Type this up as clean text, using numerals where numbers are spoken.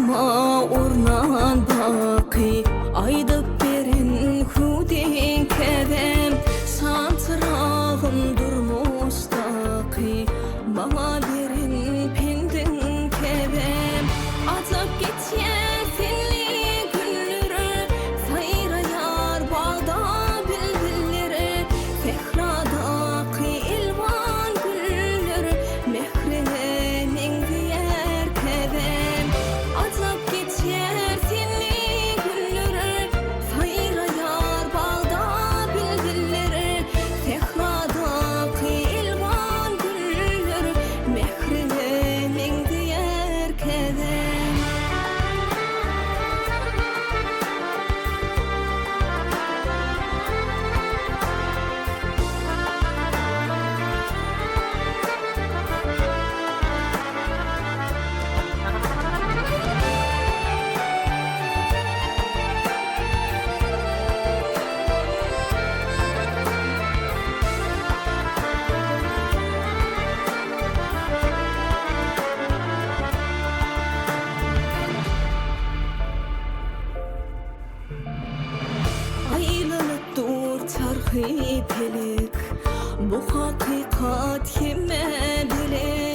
ma ornan baqi aydıp berin hudin kedem santırağım durmustaqi bana berin pendin kedem atıp gityen senli günleri sayra yar bağda bülbülleri fehradaqi ilvan gülleri mehrine mengiyer kedem atıp gityen senli günleri sayra yar bağda bülbülleri fehradaqi ilvan gülleri mehrine mengiyer kedem. Aylanıp dur çarxı pelek bu hakikat kime bilek